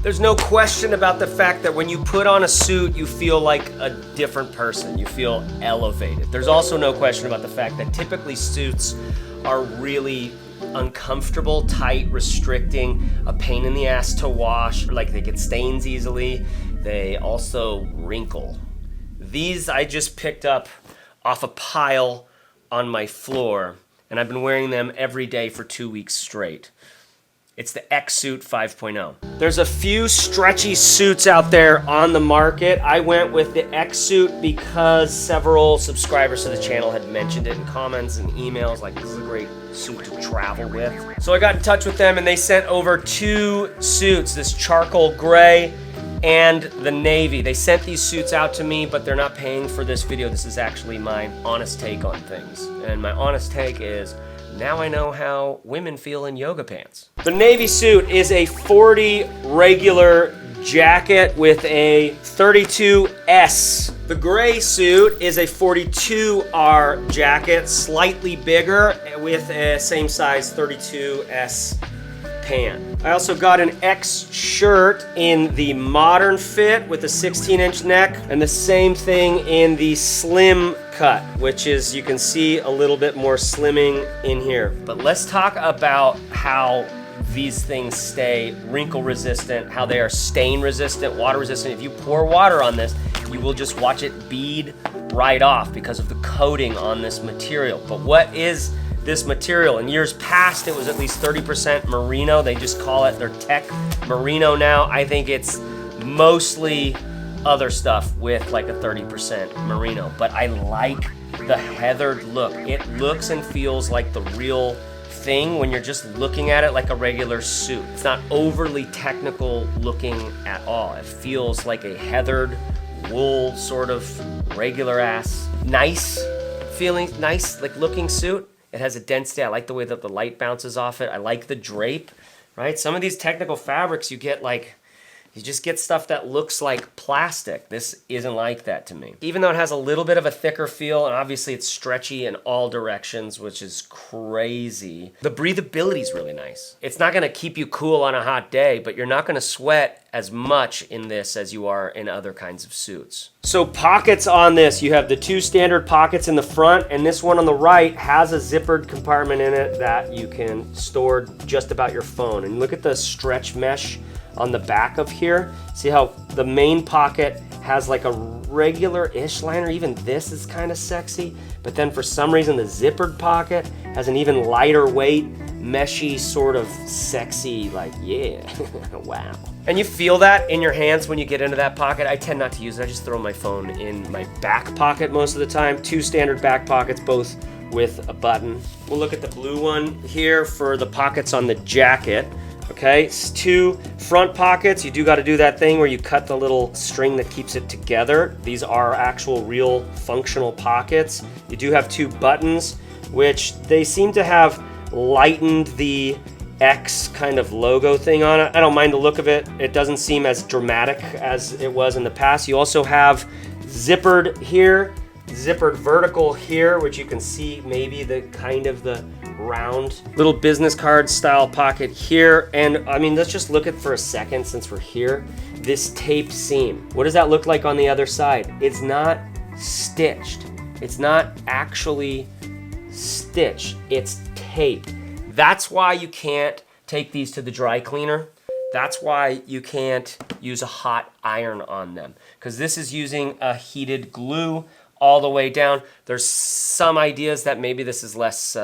There's no question about the fact that when you put on a suit, you feel like a different person. You feel elevated. There's also no question about the fact that typically suits are really uncomfortable, tight, restricting, a pain in the ass to wash, like they get stains easily. They also wrinkle. These I just picked up off a pile on my floor, and I've been wearing them every day for 2 weeks straight. It's the xSuit 5.0. There's a few stretchy suits out there on the market. I went with the xSuit because several subscribers to the channel had mentioned it in comments and emails, like this is a great suit to travel with. So I got in touch with them and they sent over 2 suits, this charcoal gray and the navy. They sent these suits out to me, but they're not paying for this video. This is actually my honest take on things. And my honest take is, now I know how women feel in yoga pants. The navy suit is a 40 regular jacket with a 32S. The gray suit is a 42R jacket, slightly bigger, with a same size 32S pant. I also got an X shirt in the modern fit with a 16-inch neck, and the same thing in the slim cut, which is, you can see a little bit more slimming in here. But let's talk about how these things stay wrinkle resistant, how they are stain resistant, water resistant. If you pour water on this, you will just watch it bead right off because of the coating on this material. But what is this material? In years past, it was at least 30% merino. They just call it their tech merino now. I think it's mostly other stuff with like a 30% merino, but I like the heathered look. It looks and feels like the real thing when you're just looking at it like a regular suit. It's not overly technical looking at all. It feels like a heathered wool sort of regular ass, nice feeling, nice like looking suit. It has a density. I like the way that the light bounces off it. I like the drape, right? Some of these technical fabrics you get like, you just get stuff that looks like plastic. This isn't like that to me. Even though it has a little bit of a thicker feel, and obviously it's stretchy in all directions, which is crazy, the breathability is really nice. It's not gonna keep you cool on a hot day, but you're not gonna sweat as much in this as you are in other kinds of suits. So pockets on this, you have the 2 standard pockets in the front, and this one on the right has a zippered compartment in it that you can store just about your phone. And look at the stretch mesh on the back of here. See how the main pocket has like a regular-ish liner. Even this is kind of sexy, but then for some reason the zippered pocket has an even lighter weight, meshy, sort of sexy, like, yeah, wow. And you feel that in your hands when you get into that pocket. I tend not to use it. I just throw my phone in my back pocket most of the time. 2 standard back pockets, both with a button. We'll look at the blue one here for the pockets on the jacket. Okay, it's 2 front pockets. You do got to do that thing where you cut the little string that keeps it together. These are actual real functional pockets. You do have 2 buttons, which they seem to have lightened the X kind of logo thing on it. I don't mind the look of it. It doesn't seem as dramatic as it was in the past. You also have zippered here, zippered vertical here, which you can see maybe the kind of the round little business card style pocket here. And I mean, let's just look at for a second since we're here, this tape seam. What does that look like on the other side? It's not stitched. It's not actually stitched. It's taped. That's why you can't take these to the dry cleaner. That's why you can't use a hot iron on them, because this is using a heated glue all the way down. There's some ideas that maybe this is less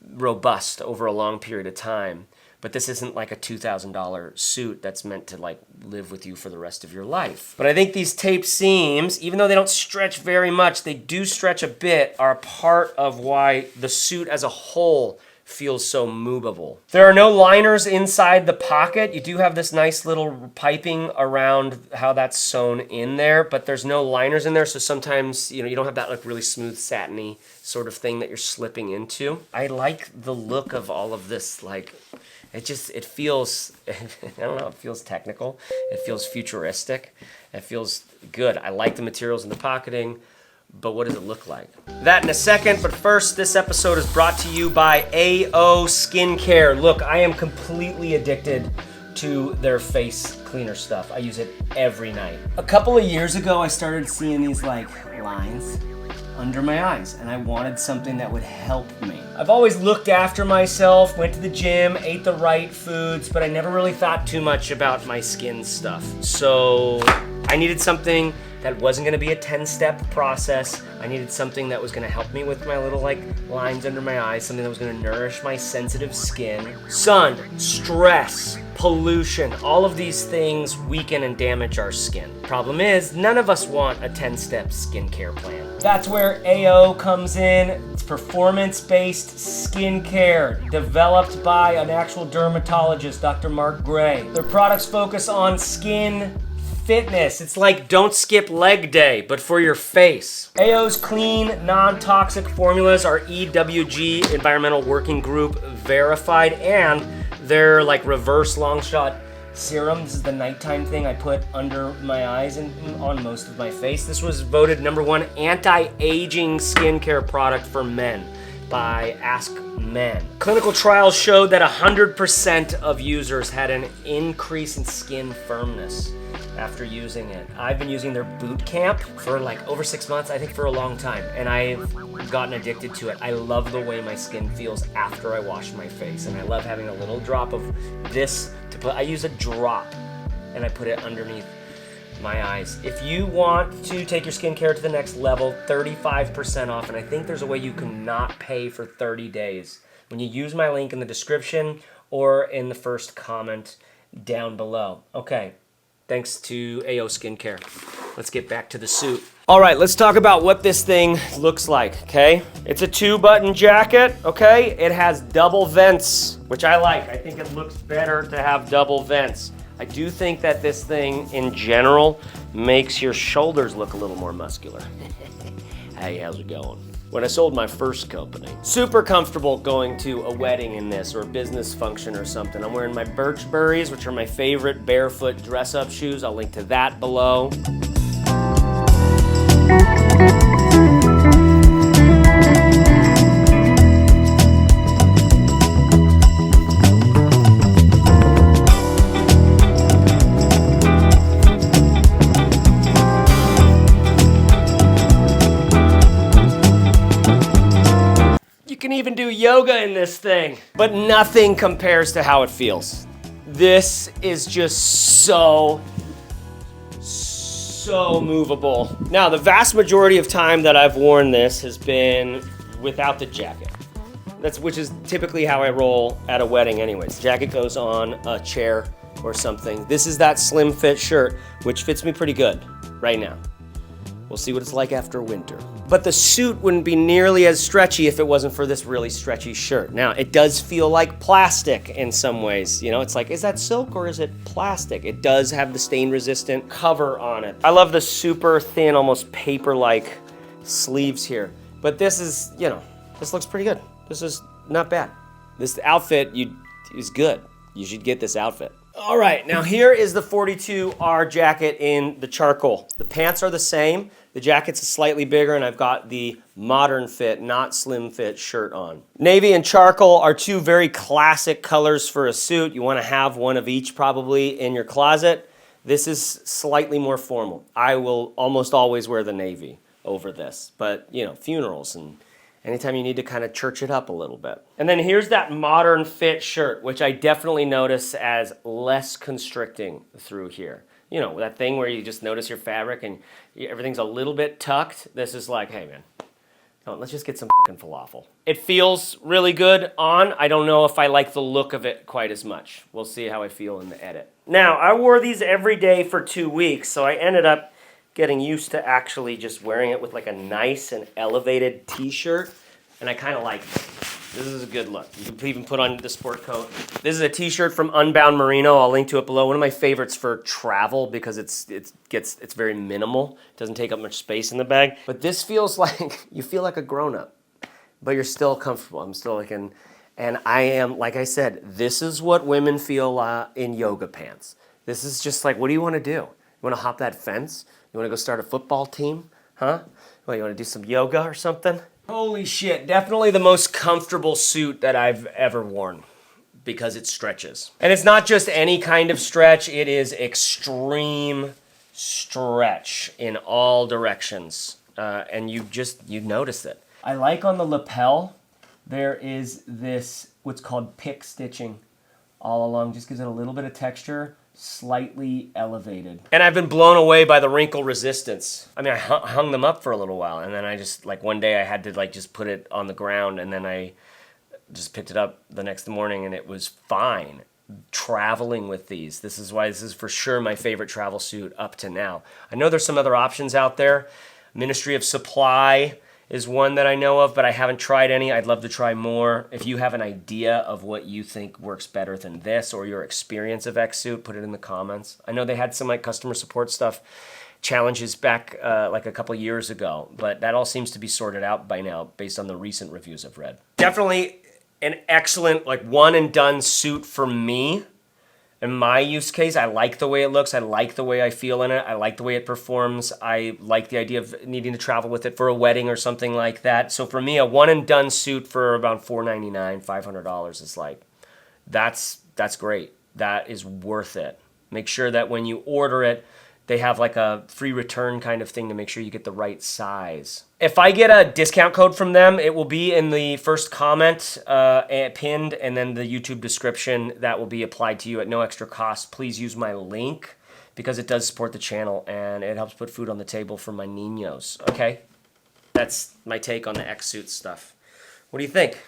robust over a long period of time, but this isn't like a $2,000 suit that's meant to like live with you for the rest of your life. But I think these tape seams, even though they don't stretch very much, they do stretch a bit, are part of why the suit as a whole feels so movable. There are no liners inside the pocket. You do have this nice little piping around how that's sewn in there, but there's no liners in there, so sometimes you don't have that like really smooth satiny sort of thing that you're slipping into. I like the look of all of this. Like, it feels, I don't know, it feels technical. It feels futuristic. It feels good. I like the materials and the pocketing. But what does it look like? That in a second, but first, this episode is brought to you by AO Skincare. Look, I am completely addicted to their face cleaner stuff. I use it every night. A couple of years ago, I started seeing these like lines under my eyes, and I wanted something that would help me. I've always looked after myself, went to the gym, ate the right foods, but I never really thought too much about my skin stuff. So I needed something that wasn't gonna be a 10-step process. I needed something that was gonna help me with my little like lines under my eyes, something that was gonna nourish my sensitive skin. Sun, stress, pollution, all of these things weaken and damage our skin. Problem is, none of us want a 10-step skincare plan. That's where AO comes in. It's performance-based skincare developed by an actual dermatologist, Dr. Mark Gray. Their products focus on skin fitness. It's like don't skip leg day, but for your face. AO's clean, non-toxic formulas are EWG, Environmental Working Group verified, and they're like reverse long shot serum. This is the nighttime thing I put under my eyes and on most of my face. This was voted #1 anti-aging skincare product for men by Ask Men. Clinical trials showed that 100% of users had an increase in skin firmness after using it. I've been using their boot camp for like over 6 months, I think for a long time, and I've gotten addicted to it. I love the way my skin feels after I wash my face, and I love having a little drop of this to put. I use a drop and I put it underneath my eyes. If you want to take your skincare to the next level, 35% off, and I think there's a way you can not pay for 30 days when you use my link in the description or in the first comment down below. Okay. Thanks to AO Skincare. Let's get back to the suit. All right, let's talk about what this thing looks like, okay? It's a 2-button jacket, okay? It has double vents, which I like. I think it looks better to have double vents. I do think that this thing, in general, makes your shoulders look a little more muscular. Hey, how's it going? When I sold my first company. Super comfortable going to a wedding in this or a business function or something. I'm wearing my Birchburys, which are my favorite barefoot dress-up shoes. I'll link to that below. You can even do yoga in this thing, but nothing compares to how it feels. This is just so movable. Now, the vast majority of time that I've worn this has been without the jacket. Which is typically how I roll at a wedding anyways. Jacket goes on a chair or something. This is that slim fit shirt, which fits me pretty good right now. We'll see what it's like after winter. But the suit wouldn't be nearly as stretchy if it wasn't for this really stretchy shirt. Now, it does feel like plastic in some ways. You know, it's like, is that silk or is it plastic? It does have the stain-resistant cover on it. I love the super thin, almost paper-like sleeves here. But this is, you know, this looks pretty good. This is not bad. This outfit is good. You should get this outfit. All right, now here is the 42R jacket in the charcoal. The pants are the same. The jacket's slightly bigger, and I've got the modern fit, not slim fit shirt on. Navy and charcoal are two very classic colors for a suit. You want to have one of each probably in your closet. This is slightly more formal. I will almost always wear the navy over this, but you know, funerals and anytime you need to kind of church it up a little bit. And then here's that modern fit shirt, which I definitely notice as less constricting through here. You know, that thing where you just notice your fabric and everything's a little bit tucked. This is like, hey man, let's just get some fucking falafel. It feels really good on. I don't know if I like the look of it quite as much. We'll see how I feel in the edit. Now, I wore these every day for 2 weeks, so I ended up getting used to actually just wearing it with like a nice and elevated t-shirt, and I kind of like it. This is a good look. You can even put on the sport coat. This is a t-shirt from Unbound Merino. I'll link to it below. One of my favorites for travel because it's very minimal. It doesn't take up much space in the bag. But this feels like, you feel like a grown-up, but you're still comfortable. I'm still like and I am, like I said, this is what women feel in yoga pants. This is just like, what do you want to do? You want to hop that fence? You want to go start a football team? Huh? Well, you want to do some yoga or something? Holy shit, definitely the most comfortable suit that I've ever worn. because it stretches. And it's not just any kind of stretch, it is extreme stretch in all directions. And you notice it. I like on the lapel, there is this, what's called pick stitching all along. Just gives it a little bit of texture, slightly elevated. And I've been blown away by the wrinkle resistance. I mean, I hung them up for a little while, and then I just, like, one day I had to, like, just put it on the ground, and then I just picked it up the next morning, and it was fine. Traveling with these. This is why this is for sure my favorite travel suit up to now. I know there's some other options out there. Ministry of Supply is one that I know of, but I haven't tried any. I'd love to try more. If you have an idea of what you think works better than this or your experience of xSuit, put it in the comments. I know they had some like customer support stuff challenges back like a couple years ago, but that all seems to be sorted out by now based on the recent reviews I've read. Definitely an excellent like one and done suit for me. In my use case, I like the way it looks. I like the way I feel in it. I like the way it performs. I like the idea of needing to travel with it for a wedding or something like that. So for me, a one and done suit for about $499, $500 is like, that's great. That is worth it. Make sure that when you order it, they have like a free return kind of thing to make sure you get the right size. If I get a discount code from them, it will be in the first comment pinned, and then the YouTube description that will be applied to you at no extra cost. Please use my link because it does support the channel and it helps put food on the table for my niños. Okay, that's my take on the xSuit stuff. What do you think?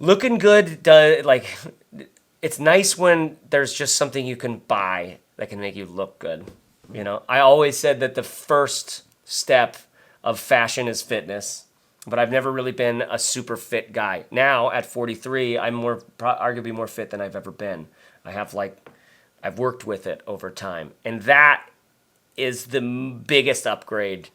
Looking good, like it's nice when there's just something you can buy that can make you look good. You know, I always said that the first step of fashion is fitness, but I've never really been a super fit guy. Now at 43, I'm arguably more fit than I've ever been. I've worked with it over time, and that is the biggest upgrade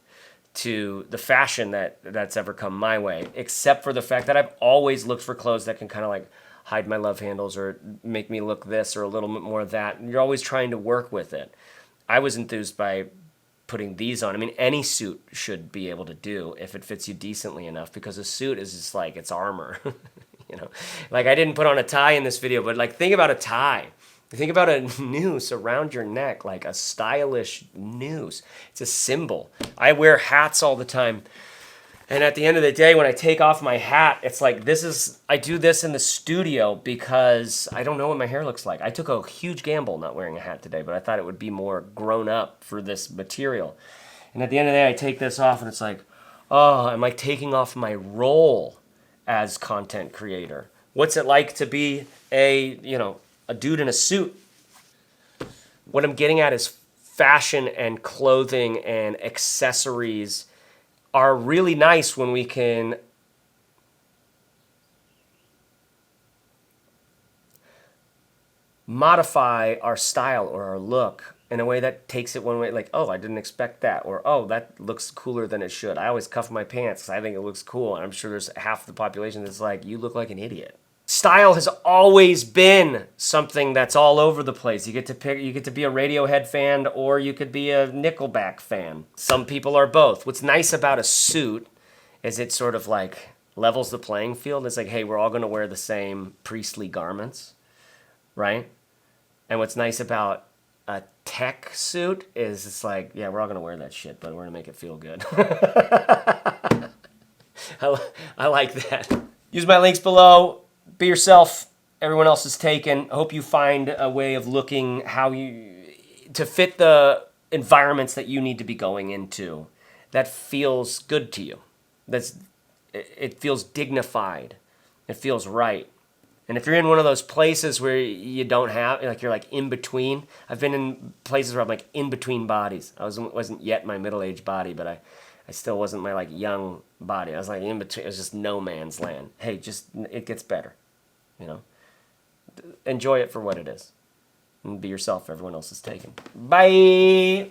to the fashion that's ever come my way, except for the fact that I've always looked for clothes that can kind of like hide my love handles or make me look this or a little bit more of that. And you're always trying to work with it. I was enthused by putting these on. I mean, any suit should be able to do if it fits you decently enough, because a suit is just like, it's armor. You know, like I didn't put on a tie in this video, but like think about a tie. Think about a noose around your neck, like a stylish noose. It's a symbol. I wear hats all the time. And at the end of the day, when I take off my hat, it's like I do this in the studio because I don't know what my hair looks like. I took a huge gamble not wearing a hat today, but I thought it would be more grown up for this material. And at the end of the day, I take this off and it's like, oh, I'm like taking off my role as content creator. What's it like to be a dude in a suit? What I'm getting at is fashion and clothing and accessories are really nice when we can modify our style or our look in a way that takes it one way, like, oh, I didn't expect that, or oh, that looks cooler than it should. I always cuff my pants because I think it looks cool, and I'm sure there's half the population that's like, you look like an idiot. Style has always been something that's all over the place. You get to pick. You get to be a Radiohead fan, or you could be a Nickelback fan. Some people are both. What's nice about a suit is it sort of like levels the playing field. It's like, hey, we're all going to wear the same priestly garments, right? And what's nice about a tech suit is it's like, yeah, we're all going to wear that shit, but we're going to make it feel good. I like that. Use my links below. Be yourself. Everyone else is taken. I hope you find a way of looking to fit the environments that you need to be going into that feels good to you. It feels dignified. It feels right. And if you're in one of those places where you don't have, like you're like in between. I've been in places where I'm like in between bodies. I wasn't yet my middle-aged body, but I still wasn't my like young body. I was like in between. It was just no man's land. Hey, it gets better. You know, enjoy it for what it is, and be yourself. Everyone else is taken. Bye.